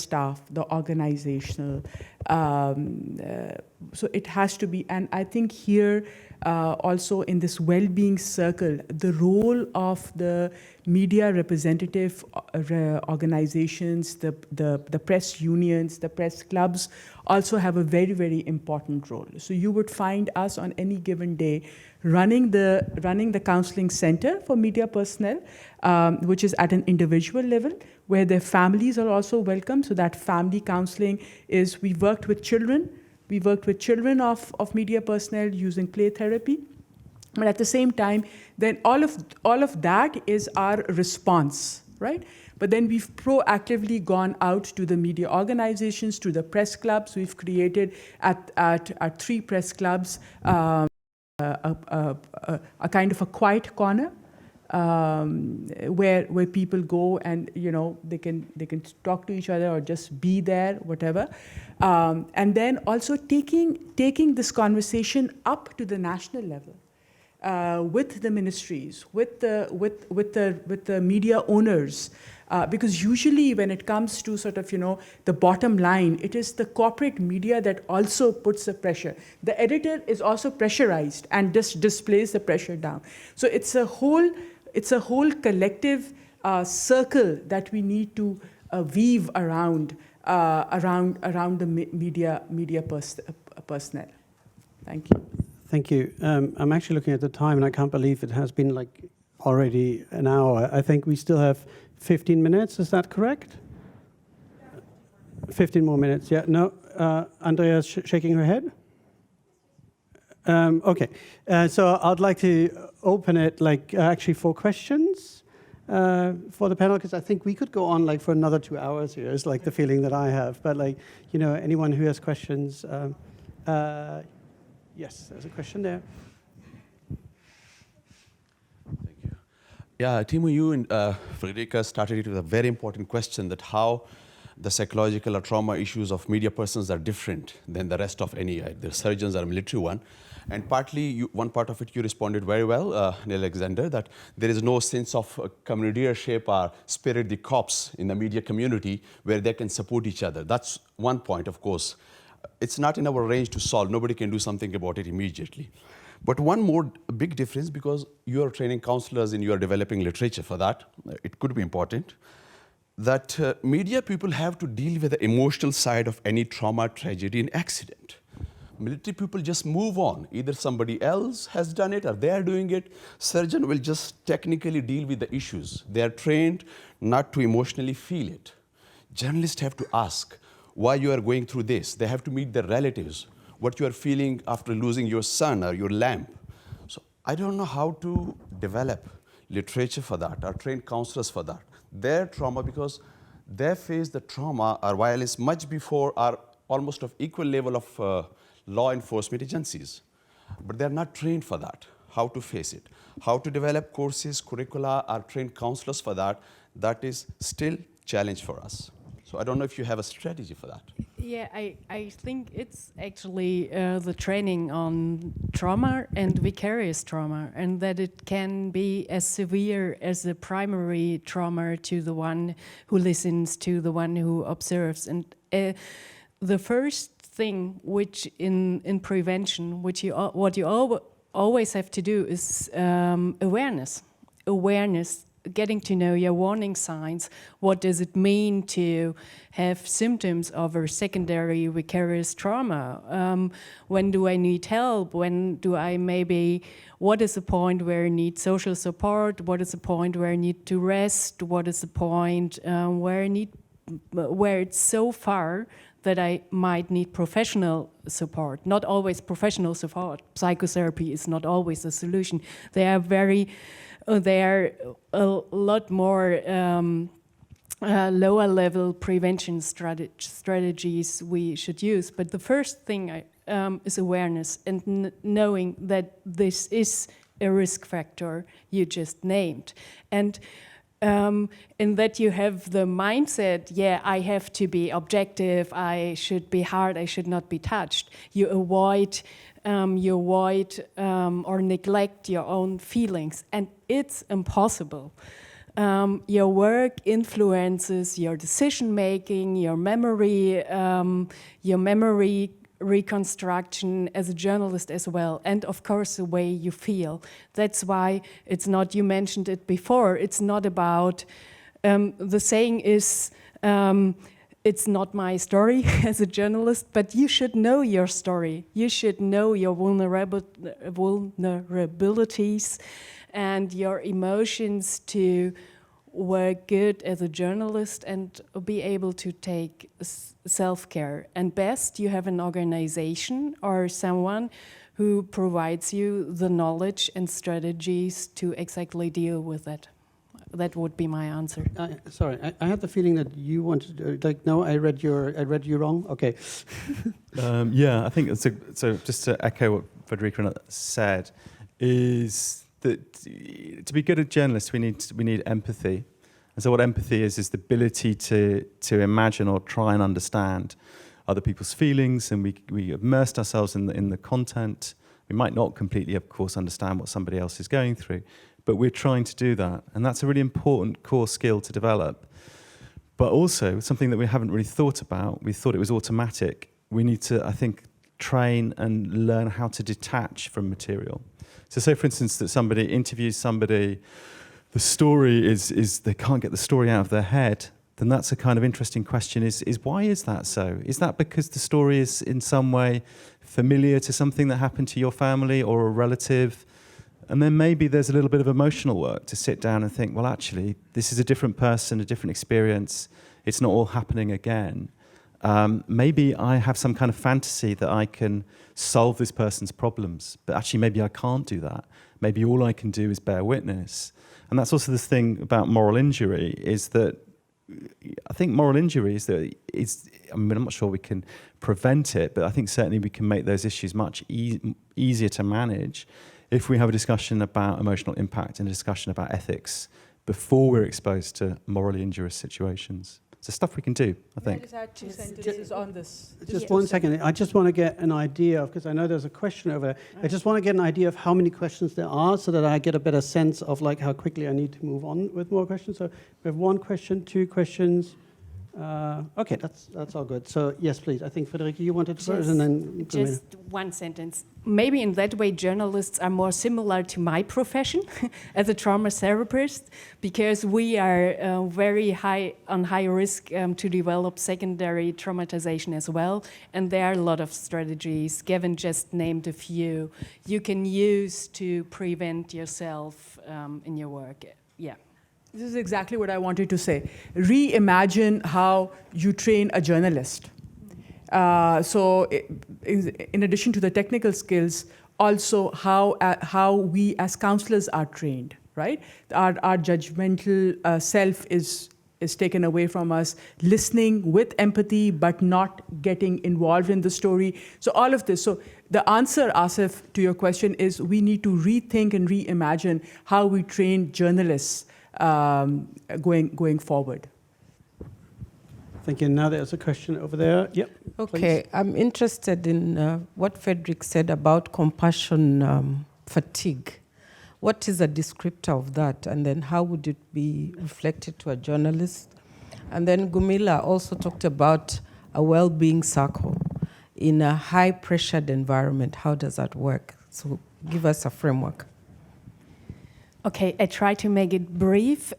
staff, the organizational. So it has to be, and I think here also in this well-being circle, the role of the media representative organizations, the press unions, the press clubs also have a very, very important role. So you would find us on any given day running the counseling center for media personnel, which is at an individual level, where their families are also welcome. So that family counseling is, we worked with children of media personnel using play therapy. But at the same time, then all of that is our response, right? But then we've proactively gone out to the media organizations, to the press clubs. We've created at 3 press clubs a kind of a quiet corner where people go and they can talk to each other or just be there, whatever. And then also taking this conversation up to the national level. With the ministries, with the media owners, because usually when it comes to sort of the bottom line, it is the corporate media that also puts the pressure. The editor is also pressurized and just displays the pressure down. So it's a whole collective circle that we need to weave around the media personnel. Thank you. Thank you. I'm actually looking at the time, and I can't believe it has been already an hour. I think we still have 15 minutes. Is that correct? 15 more minutes. Yeah. No. Andrea's shaking her head. Okay. So I'd like to open it actually for questions for the panel, because I think we could go on for another 2 hours here. Is the feeling that I have. But anyone who has questions. Yes, there's a question there. Thank you. Yeah, Timo, you and Friederike started it with a very important question, that how the psychological or trauma issues of media persons are different than the rest of any, the surgeons or military one. And partly, one part of it you responded very well, Nils-Alexander, that there is no sense of comradeship or spirit, the corps in the media community where they can support each other. That's one point, of course. It's not in our range to solve. Nobody can do something about it immediately. But one more big difference, because you are training counselors and you are developing literature for that, it could be important, that media people have to deal with the emotional side of any trauma, tragedy, and accident. Military people just move on. Either somebody else has done it or they are doing it. Surgeon will just technically deal with the issues. They are trained not to emotionally feel it. Journalists have to ask why you are going through this. They have to meet their relatives, what you are feeling after losing your son or your lamp. So I don't know how to develop literature for that or train counselors for that. Their trauma, because they face the trauma or violence much before or almost of equal level of law enforcement agencies. But they're not trained for that, how to face it. How to develop courses, curricula, or train counselors for that, that is still challenge for us. So I don't know if you have a strategy for that. Yeah, I think it's actually the training on trauma and vicarious trauma, and that it can be as severe as the primary trauma to the one who listens, to the one who observes. And the first thing which in prevention, what you always have to do is awareness, getting to know your warning signs. What does it mean to have symptoms of a secondary vicarious trauma? When do I need help? When do I what is the point where I need social support? What is the point where I need to rest? What is the point where it's so far that I might need professional support? Not always professional support. Psychotherapy is not always a solution. They are a lot more lower level prevention strategies we should use. But the first thing is awareness and knowing that this is a risk factor you just named. And in that you have the mindset, yeah, I have to be objective, I should be hard, I should not be touched. You avoid or neglect your own feelings, and it's impossible. Your work influences your decision making, your memory reconstruction as a journalist as well, and of course the way you feel. That's why it's not, you mentioned it before, it's not about, the saying is, it's not my story as a journalist, but you should know your story. You should know your vulnerabilities and your emotions to work good as a journalist and be able to take self-care. And best, you have an organization or someone who provides you the knowledge and strategies to exactly deal with it. That would be my answer. Sorry, I had the feeling that you wanted to, no, I read you wrong? Okay. Yeah, I think so just to echo what Friederike said, is that to be good at journalists, we need empathy. And so what empathy is the ability to imagine or try and understand other people's feelings, and we immerse ourselves in the content. We might not completely, of course, understand what somebody else is going through, but we're trying to do that. And that's a really important core skill to develop. But also, something that we haven't really thought about, we thought it was automatic. We need to, I think, train and learn how to detach from material. So say, for instance, that somebody interviews somebody, the story is they can't get the story out of their head, then that's a kind of interesting question, is why is that so? Is that because the story is in some way familiar to something that happened to your family or a relative? And then maybe there's a little bit of emotional work to sit down and think, well, actually, this is a different person, a different experience. It's not all happening again. Maybe I have some kind of fantasy that I can solve this person's problems, but actually maybe I can't do that. Maybe all I can do is bear witness. And that's also this thing about moral injury, is that I think moral injury I'm not sure we can prevent it, but I think certainly we can make those issues much easier to manage if we have a discussion about emotional impact and a discussion about ethics before we're exposed to morally injurious situations. So stuff we can do, I think. Just add 2 sentences on this. Just 1 second. I just want to get an idea of, because I know there's a question over there. I just want to get an idea of how many questions there are so that I get a better sense of like how quickly I need to move on with more questions. So we have 1 question, 2 questions. Okay, that's all good. So yes, please. I think Friederike, you wanted to first, and then just 1 sentence. Maybe in that way, journalists are more similar to my profession as a trauma therapist, because we are very high risk to develop secondary traumatization as well. And there are a lot of strategies. Gavin just named a few you can use to prevent yourself in your work. Yeah. This is exactly what I wanted to say. Reimagine how you train a journalist. In addition to the technical skills, also how we as counselors are trained, right? Our judgmental self is taken away from us, listening with empathy, but not getting involved in the story. So all of this. So the answer, Asif, to your question is we need to rethink and reimagine how we train journalists going forward. Thank you. Now there's a question over there. Yep. Okay, please. I'm interested in what Friederike said about compassion fatigue. What is a descriptor of that? And then how would it be reflected to a journalist? And then Gulmina also talked about a well-being circle in a high-pressured environment. How does that work? So give us a framework. Okay, I try to make it brief.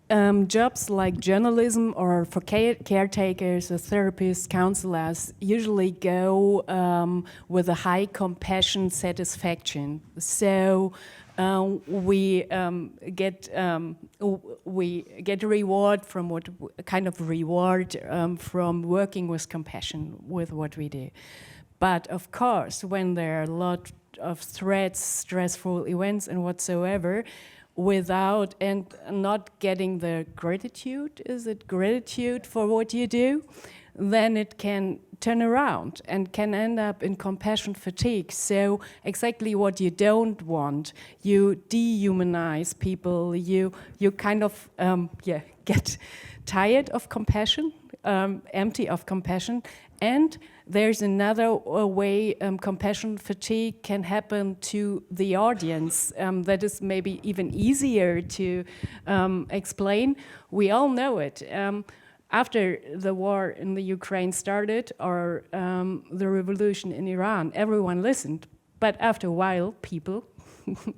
Jobs like journalism or for caretakers or therapists, counselors usually go with a high compassion satisfaction. So we get a reward from from working with compassion with what we do. But of course, when there are a lot of threats, stressful events and whatsoever, without and not getting the gratitude, is it gratitude for what you do, then it can turn around and can end up in compassion fatigue. So exactly what you don't want, you dehumanize people, you kind of get tired of compassion, empty of compassion. And there's another way compassion fatigue can happen to the audience that is maybe even easier to explain. We all know it. After the war in the Ukraine started, or the revolution in Iran, everyone listened. But after a while, people,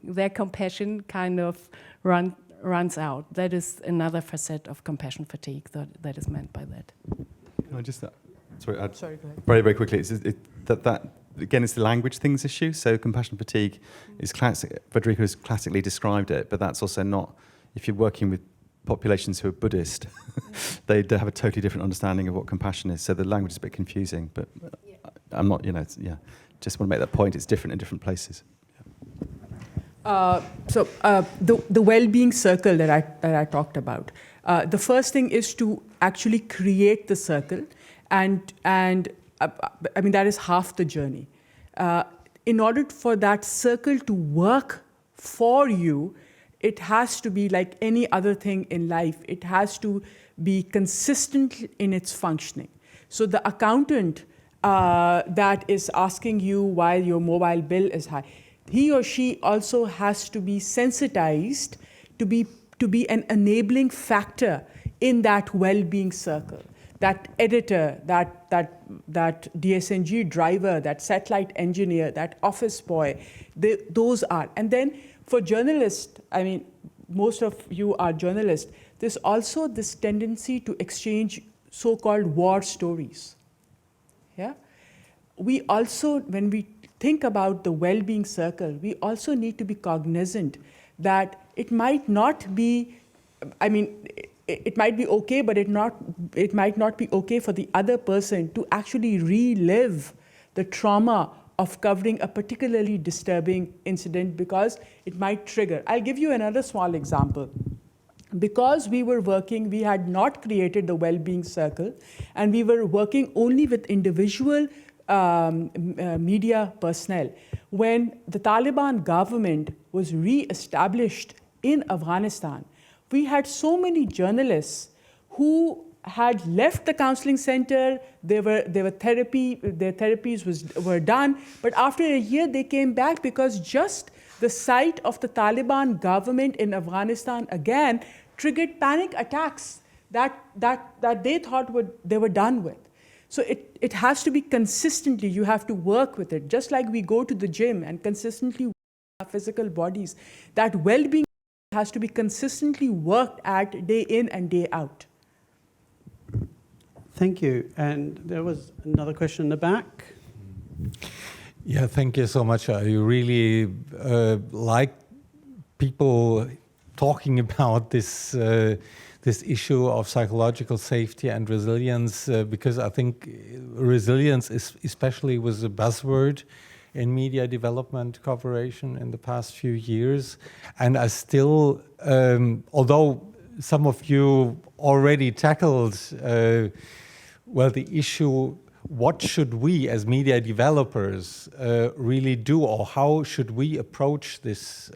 their compassion kind of runs out. That is another facet of compassion fatigue that is meant by that. Can I just... Sorry, go ahead. Very, very quickly. That again, it's the language things issue. So compassion fatigue is classic. Friederike has classically described it, but that's also not, if you're working with populations who are Buddhist, they have a totally different understanding of what compassion is. So the language is a bit confusing, but I'm not, just want to make that point. It's different in different places. The well-being circle that I talked about. The first thing is to actually create the circle. And I mean, that is half the journey. In order for that circle to work for you, it has to be like any other thing in life. It has to be consistent in its functioning. So the accountant that is asking you why your mobile bill is high, he or she also has to be sensitized to be an enabling factor in that well-being circle. That editor, that DSNG driver, that satellite engineer, that office boy, those are. And then for journalists, I mean, most of you are journalists, there's also this tendency to exchange so-called war stories. Yeah? We also, when we think about the well-being circle, we also need to be cognizant that it might not be, I mean, it might be okay, but it might not be okay for the other person to actually relive the trauma of covering a particularly disturbing incident because it might trigger. I'll give you another small example. Because we were working, we had not created the well-being circle, and we were working only with individual media personnel. When the Taliban government was re-established in Afghanistan, we had so many journalists who had left the counseling center. Their therapies were done. But after a year, they came back because just the sight of the Taliban government in Afghanistan again triggered panic attacks that they thought they were done with. So it has to be consistently, you have to work with it. Just like we go to the gym and consistently work our physical bodies, that well-being has to be consistently worked at day in and day out. Thank you. And there was another question in the back. Yeah, thank you so much. I really like people talking about this this issue of psychological safety and resilience, because I think resilience is especially was a buzzword in media development cooperation in the past few years. And I still, although some of you already tackled, well, the issue, what should we as media developers really do, or how should we approach this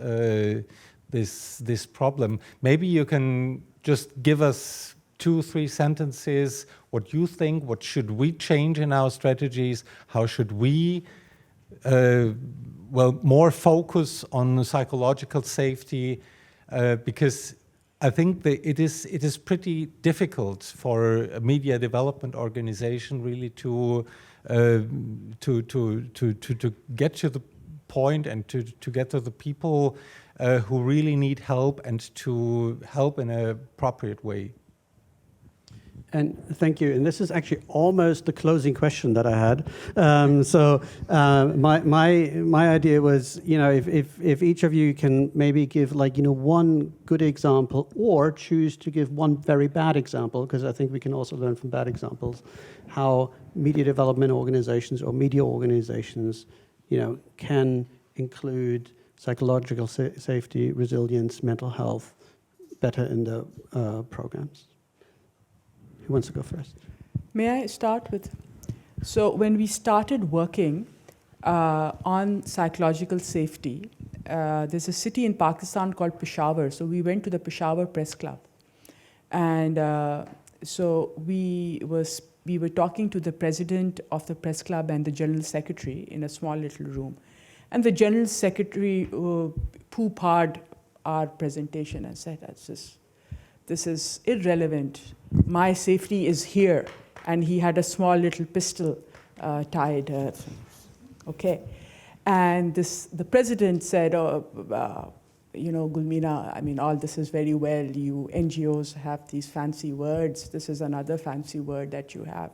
this problem? Maybe you can just give us 2-3 sentences, what you think, what should we change in our strategies, how should we well, more focus on psychological safety, because I think that it is pretty difficult for a media development organization really to get to the point and to get to the people who really need help and to help in an appropriate way. And thank you. And this is actually almost the closing question that I had. My idea was, if each of you can maybe give one good example, or choose to give one very bad example, because I think we can also learn from bad examples, how media development organizations or media organizations, can include psychological safety, resilience, mental health better in the programs. Who wants to go first? May I start with? So when we started working on psychological safety, there's a city in Pakistan called Peshawar. So we went to the Peshawar Press Club. And so we were talking to the president of the press club and the general secretary in a small little room. And the general secretary poo-pahhed our presentation and said, this is irrelevant. My safety is here. And he had a small little pistol tied. Okay. And the president said, Gulmina, all this is very well. You NGOs have these fancy words. This is another fancy word that you have.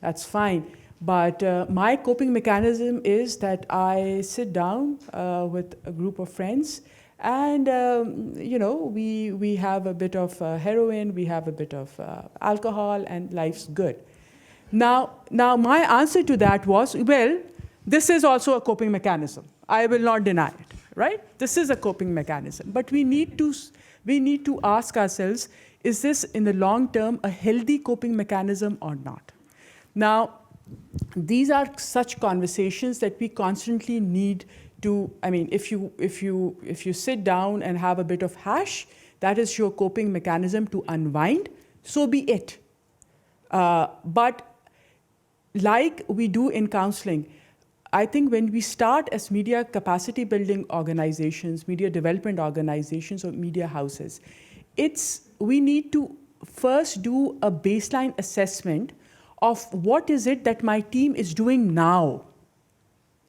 That's fine. But my coping mechanism is that I sit down with a group of friends, and we have a bit of heroin, we have a bit of alcohol, and life's good. Now my answer to that was, well, this is also a coping mechanism. I will not deny it, right? This is a coping mechanism. But we need to ask ourselves, is this in the long term a healthy coping mechanism or not? Now, these are such conversations that we constantly need to, if you sit down and have a bit of hash, that is your coping mechanism to unwind, so be it. But like we do in counseling, I think when we start as media capacity building organizations, media development organizations, or media houses, we need to first do a baseline assessment of what is it that my team is doing now.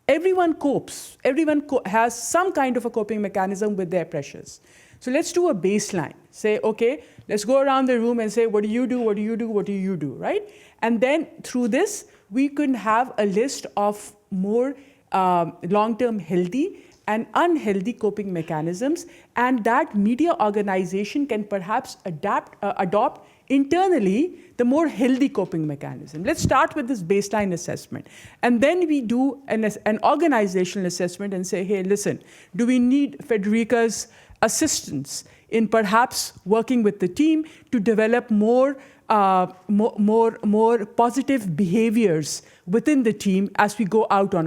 Everyone copes. Everyone has some kind of a coping mechanism with their pressures. So let's do a baseline. Say, okay, let's go around the room and say, what do you do, what do you do, what do you do, right? And then through this, we can have a list of more long-term healthy and unhealthy coping mechanisms, and that media organization can perhaps adopt internally the more healthy coping mechanism. Let's start with this baseline assessment. And then we do an organizational assessment and say, hey, listen, do we need Friederike's assistance in perhaps working with the team to develop more more positive behaviors within the team as we go out on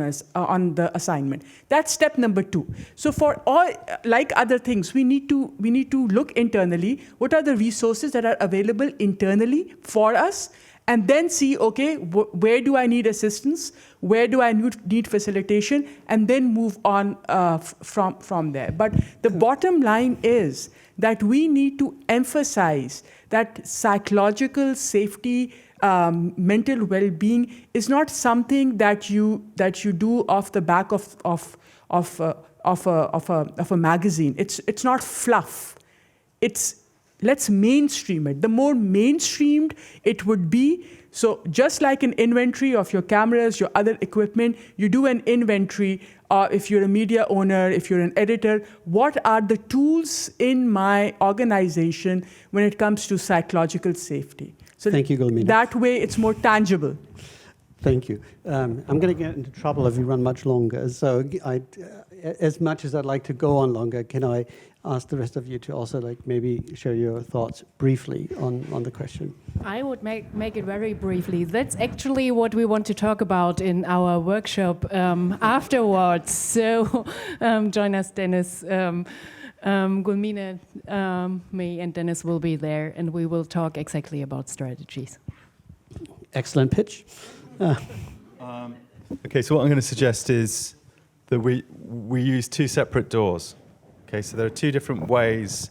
the assignment. That's step number 2. So for all, like other things, we need to look internally. What are the resources that are available internally for us? And then see, okay, where do I need assistance? Where do I need facilitation? And then move on from there. But the bottom line is that we need to emphasize that psychological safety, mental well-being is not something that you do off the back of a magazine. It's not fluff. Let's mainstream it. The more mainstreamed it would be, so just like an inventory of your cameras, your other equipment, you do an inventory. If you're a media owner, if you're an editor, what are the tools in my organization when it comes to psychological safety? So thank you, Gulmina. That way it's more tangible. Thank you. I'm going to get into trouble if we run much longer. So as much as I'd like to go on longer, can I ask the rest of you to also maybe share your thoughts briefly on the question? I would make it very briefly. That's actually what we want to talk about in our workshop afterwards. So join us, Dennis. Gulmina, me and Dennis will be there, and we will talk exactly about strategies. Excellent pitch. Okay, so what I'm going to suggest is that we use 2 separate doors. Okay, so there are 2 different ways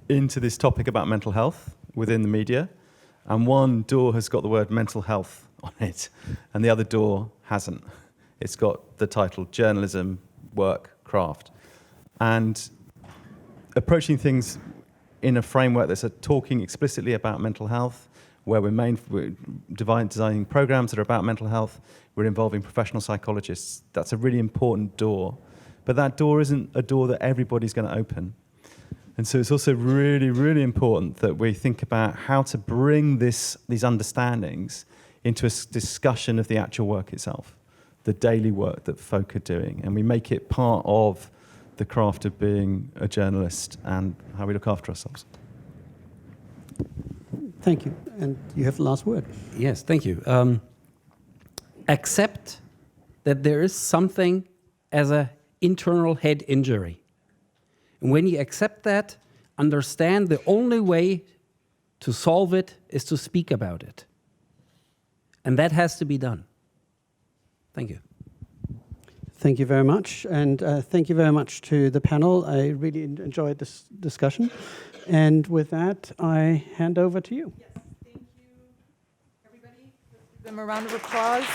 into this topic about mental health within the media, and one door has got the word mental health on it, and the other door hasn't. It's got the title journalism, work, craft. And approaching things in a framework that's talking explicitly about mental health, where we're designing programs that are about mental health, we're involving professional psychologists. That's a really important door. But that door isn't a door that everybody's going to open. And so it's also really, really important that we think about how to bring these understandings into a discussion of the actual work itself, the daily work that folk are doing. And we make it part of the craft of being a journalist and how we look after ourselves. Thank you. And you have the last word. Yes, thank you. Accept that there is something as an internal head injury. And when you accept that, understand the only way to solve it is to speak about it. And that has to be done. Thank you. Thank you very much. And thank you very much to the panel. I really enjoyed this discussion. And with that, I hand over to you. Yes, thank you, everybody. Let's give them a round of applause.